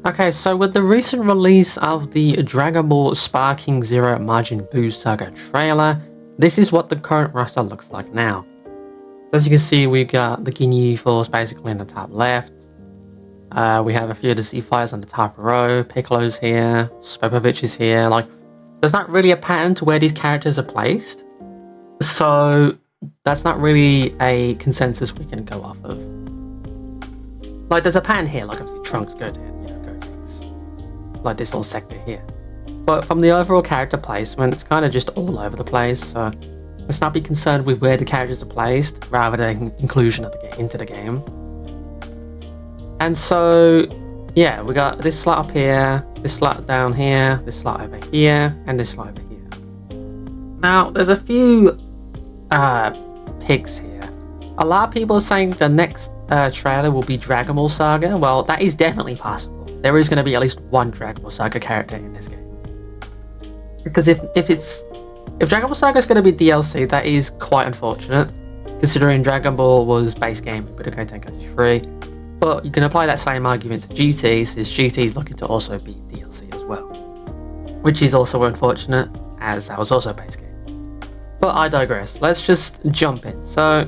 Okay, so with the recent release of the Dragon Ball Sparking Zero Majin Buu Saga trailer, this is what the current roster looks like now. As you can see, we got the Ginyu Force basically in the top left. We have a few of the Z-Fighters on the top row. Piccolo's here, Spopovich is here. Like, there's not really a pattern to where these characters are placed, so that's not really a consensus we can go off of. Like, there's a pattern here, like obviously Trunks, Goten, Gotenks, like this little sector here. But from the overall character placement, it's kind of just all over the place, so let's not be concerned with where the characters are placed, rather than inclusion of into the game. And so, yeah, we got this slot up here, this slot down here, this slot over here, and this slot over here. Now, there's a few picks here. A lot of people are saying the next trailer will be Dragon Ball Saga. Well, that is definitely possible. There is going to be at least one Dragon Ball Saga character in this game. Because if Dragon Ball Saga is going to be DLC, that is quite unfortunate, considering Dragon Ball was base game with Budokai Tenkaichi 3. But you can apply that same argument to GT, since GT is looking to also be DLC as well, which is also unfortunate, as that was also base game. But I digress. Let's just jump in. So,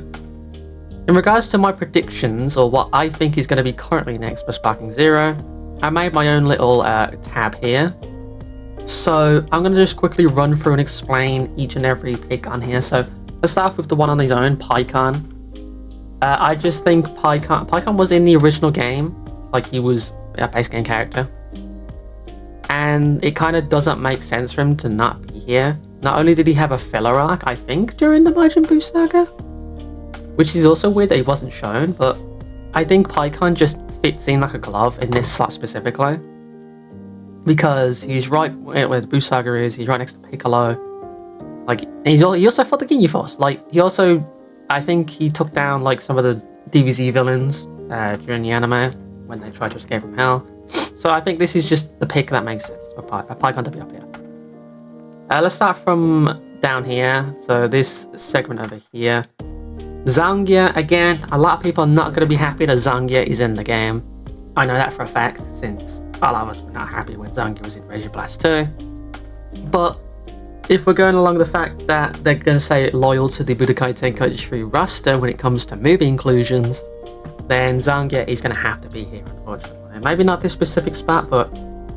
in regards to my predictions, or what I think is going to be currently next for Sparking Zero, I made my own little tab here. So I'm going to just quickly run through and explain each and every pick on here. So let's start off with the one on his own, Pikkon. I just think Pikkon was in the original game, like he was a base game character. And it kind of doesn't make sense for him to not be here. Not only did he have a filler arc, I think, during the Majin Buu Saga, which is also weird that he wasn't shown, but I think Pikkon just fits in like a glove in this slot specifically. Because he's right where the Buu Saga is, he's right next to Piccolo. Like, he also fought the Ginyu Force. Like, he also, I think he took down like some of the DBZ villains during the anime when they tried to escape from hell. So I think this is just the pick that makes sense for Pikkon to be up here. Let's start from down here. So this segment over here. Zangia, again, a lot of people are not going to be happy that Zangia is in the game. I know that for a fact, since a lot of us were not happy when Zangia was in Regiblast 2. But if we're going along the fact that they're going to say loyal to the Budokai Tenkaichi 3 roster when it comes to movie inclusions, then Zangia is going to have to be here, unfortunately. Maybe not this specific spot, but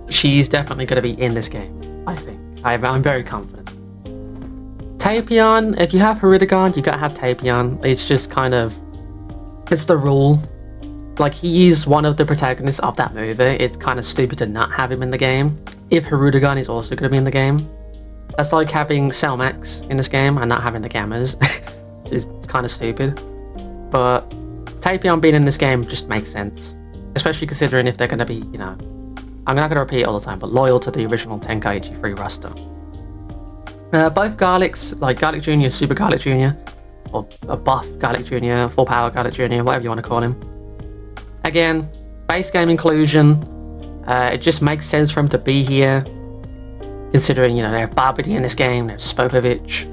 she's definitely going to be in this game, I think. I'm very confident. Tapion, if you have Hirudegarn, you gotta have Tapion. It's just kind of, it's the rule. Like, he's one of the protagonists of that movie. It's kind of stupid to not have him in the game if Hirudegarn is also going to be in the game. That's like having Cell Max in this game and not having the Gammas, which is kind of stupid. But Tapion being in this game just makes sense, especially considering if they're going to be, you know, I'm not going to repeat it all the time, but loyal to the original Tenkaichi 3 roster. Both Garlics, like Garlic Jr., Super Garlic Jr., or a buff Garlic Jr., full power Garlic Jr., whatever you want to call him. Again, base game inclusion. It just makes sense for him to be here, considering, you know, they have Barbity in this game, there's Spopovich.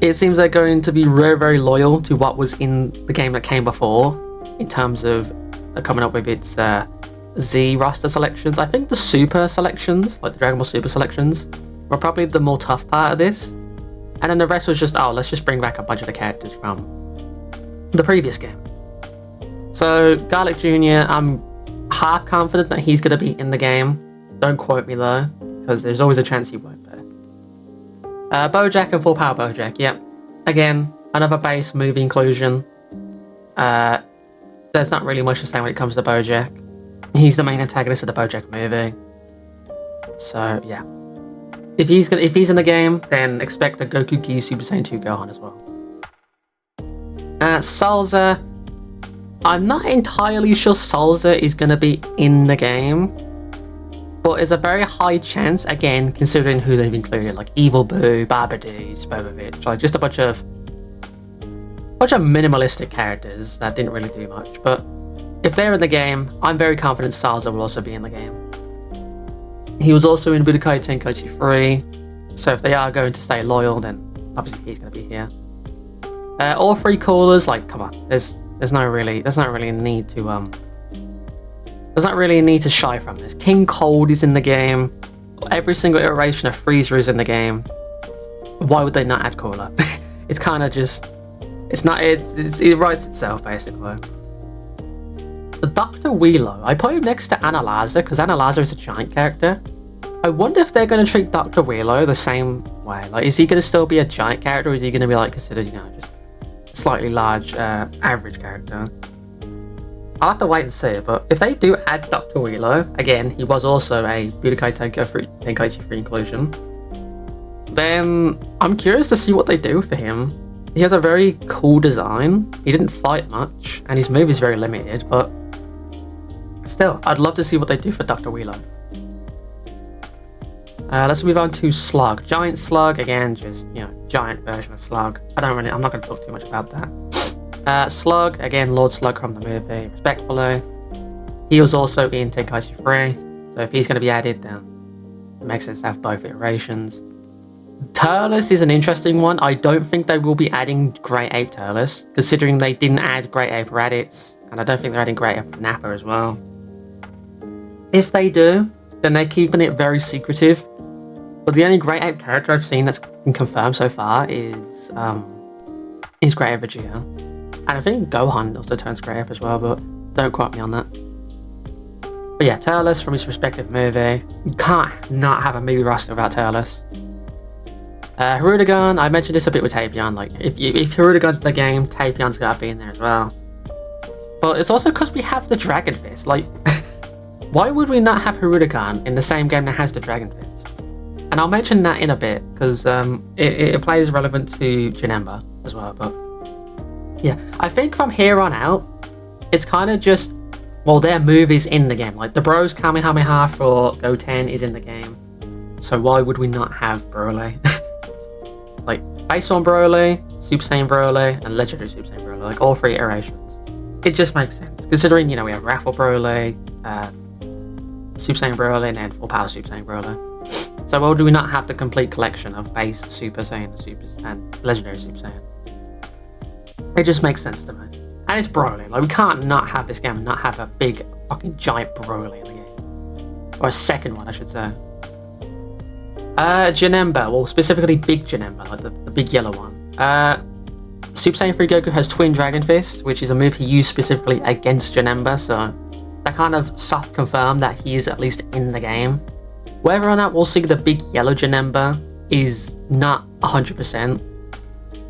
It seems they're going to be very, very loyal to what was in the game that came before, in terms of coming up with its Z roster selections. I think the Super selections, like the Dragon Ball Super selections, were probably the more tough part of this. And then the rest was just, oh, let's just bring back a bunch of the characters from the previous game. So, Garlic Jr., I'm half confident that he's going to be in the game. Don't quote me though, because there's always a chance he won't be. Bojack and Full Power Bojack, yep. Again, another base movie inclusion. There's not really much to say when it comes to Bojack. He's the main antagonist of the Bojack movie. So, yeah. If he's in the game, then expect a Goku Ki Super Saiyan 2 Gohan as well. Salza. I'm not entirely sure Salza is going to be in the game, but there's a very high chance, again, considering who they've included, like Evil Boo, Babidi, Spopovich, like just a bunch of minimalistic characters that didn't really do much. But if they're in the game, I'm very confident Salza will also be in the game. He was also in Budokai Tenkaichi 3, so if they are going to stay loyal, then obviously he's going to be here. All three callers, like, come on, there's not really a need to There's not really a need to shy from this. King Cold is in the game. Every single iteration of Freezer is in the game. Why would they not add Cooler? It's kind of just... it writes itself, basically. The Dr. Wheelo, I put him next to Analyzer, because Analyzer is a giant character. I wonder if they're going to treat Dr. Wheelo the same way. Like, is he going to still be a giant character, or is he going to be, like, considered, you know, just slightly large, average character? I'll have to wait and see, but if they do add Dr. Wheelo, again, he was also a Budokai Tenkaichi 3 inclusion, then I'm curious to see what they do for him. He has a very cool design. He didn't fight much, and his move is very limited, but still, I'd love to see what they do for Dr. Wheelo. Let's move on to Slug. Giant Slug, again, just, you know, giant version of Slug. I'm not going to talk too much about that. Slug, again, Lord Slug from the movie, respectfully. He was also in Tenkaichi 3, so if he's going to be added, then it makes sense to have both iterations. Turles is an interesting one. I don't think they will be adding Grey Ape Turles, considering they didn't add Grey Ape Raditz, and I don't think they're adding Grey Ape Nappa as well. If they do, then they're keeping it very secretive. But the only Grey Ape character I've seen that's been confirmed so far is Grey Ape Vegeta. And I think Gohan also turns Grey Ape as well, but don't quote me on that. But yeah, Turles from his respective movie. You can't not have a movie roster without Turles. Hirudegan, I mentioned this a bit with Tapion. Like, if Hirudegan's the game, Tapion's gotta be in there as well. But it's also because we have the Dragon Fist. Like, why would we not have Hirudegan in the same game that has the Dragon Fist? And I'll mention that in a bit, because it plays relevant to Janemba as well. But yeah, I think from here on out, it's kind of just, well, their move is in the game. Like, the Bros Kamehameha for Goten is in the game. So why would we not have Broly? Like, Base Form Broly, Super Saiyan Broly, and Legendary Super Saiyan Broly, like all 3 iterations. It just makes sense, considering, you know, we have Raffle Broly, Super Saiyan Broly, and then Full Power Super Saiyan Broly. So why do we not have the complete collection of Base Super Saiyan and Legendary Super Saiyan? It just makes sense to me. And it's Broly. Like, we can't not have this game and not have a big fucking giant Broly in the game. Or a second one, I should say. Janemba, well, specifically Big Janemba, like the big yellow one. Super Saiyan 3 Goku has Twin Dragon Fist, which is a move he used specifically against Janemba, so that kind of soft confirmed that he is at least in the game. Whether or not we'll see the big yellow Janemba is not 100%,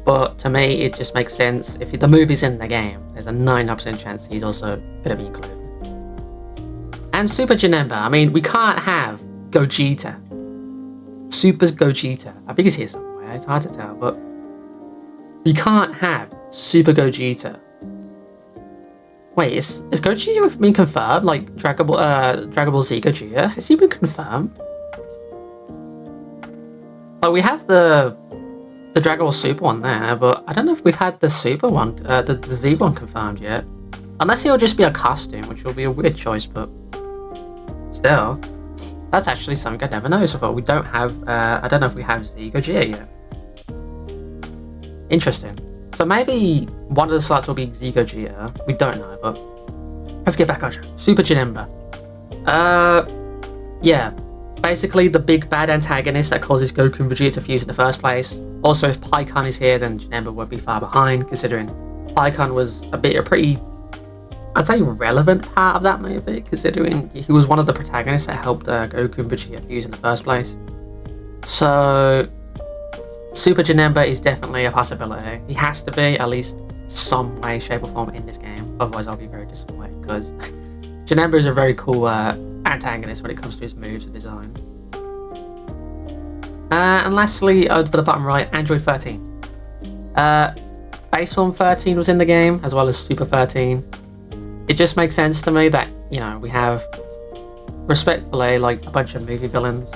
but to me it just makes sense. If the move is in the game, there's a 99% chance he's also going to be included. And Super Janemba, I mean, we can't have Gogeta. Super Gogeta. I think he's here somewhere, it's hard to tell, but we can't have Super Gogeta. Wait, is Gogeta been confirmed? Like, Dragon Ball Z Gogeta? Has he been confirmed? Like, we have the Dragon Ball Super one there, but I don't know if we've had the Super one, the Z one confirmed yet. Unless he'll just be a costume, which will be a weird choice, but still. That's actually something I never noticed before. We don't have, I don't know if we have Z Gogeta yet. Interesting. So maybe one of the slots will be Z Gogeta. We don't know, but let's get back on track. Super Janemba. Yeah. Basically the big bad antagonist that causes Goku and Vegeta to fuse in the first place. Also, if Pikkon is here, then Janemba would be far behind, considering Pikkon was a pretty, I'd say, relevant part of that movie, considering he was one of the protagonists that helped Goku and Vegeta fuse in the first place. So, Super Janemba is definitely a possibility. He has to be, at least some way, shape or form in this game, otherwise I'll be very disappointed, because Janemba is a very cool antagonist when it comes to his moves and design. And lastly, for the bottom right, Android 13. Base Form 13 was in the game, as well as Super 13. It just makes sense to me that, you know, we have, respectfully, like, a bunch of movie villains.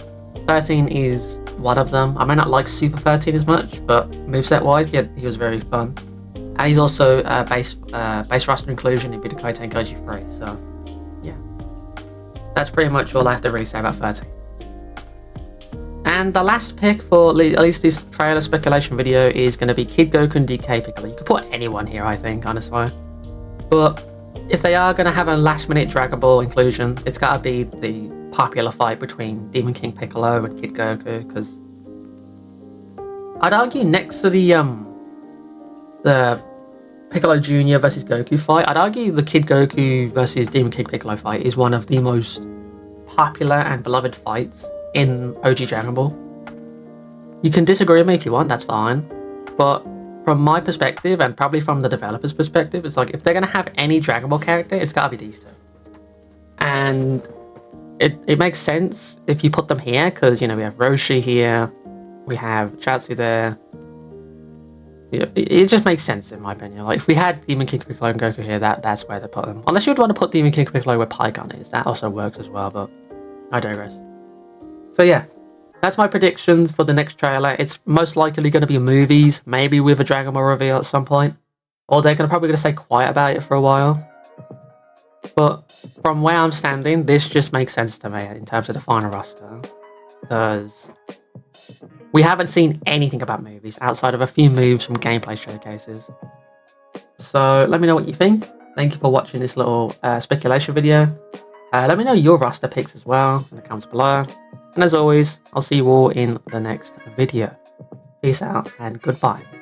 13 is one of them. I may not like Super 13 as much, but moveset wise, yeah, he was very fun. And he's also base roster inclusion in Budokai Tenkaichi 3, so yeah. That's pretty much all I have to really say about 13. And the last pick for at least this trailer speculation video is going to be Kid Goku and DK Piccolo. You could put anyone here, I think, honestly. But if they are going to have a last-minute Dragon Ball inclusion, it's got to be the popular fight between Demon King Piccolo and Kid Goku, because I'd argue next to the Piccolo Jr. versus Goku fight, I'd argue the Kid Goku versus Demon King Piccolo fight is one of the most popular and beloved fights in OG Dragon Ball. You can disagree with me if you want, that's fine. But from my perspective, and probably from the developer's perspective, it's like, if they're going to have any Dragon Ball character, it's got to be these two. And it makes sense if you put them here, because, you know, we have Roshi here, we have Chatsu there. It just makes sense, in my opinion. Like, if we had Demon King Piccolo and Goku here, that's where they put them. Unless you'd want to put Demon King Piccolo where Pikkon is, that also works as well, but I digress. So yeah, that's my predictions for the next trailer. It's most likely going to be movies, maybe with a Dragon Ball reveal at some point. Or they're probably going to stay quiet about it for a while. But from where I'm standing, this just makes sense to me in terms of the final roster. Because we haven't seen anything about movies outside of a few moves from gameplay showcases. So let me know what you think. Thank you for watching this little speculation video. Let me know your roster picks as well in the comments below. And as always, I'll see you all in the next video. Peace out and goodbye.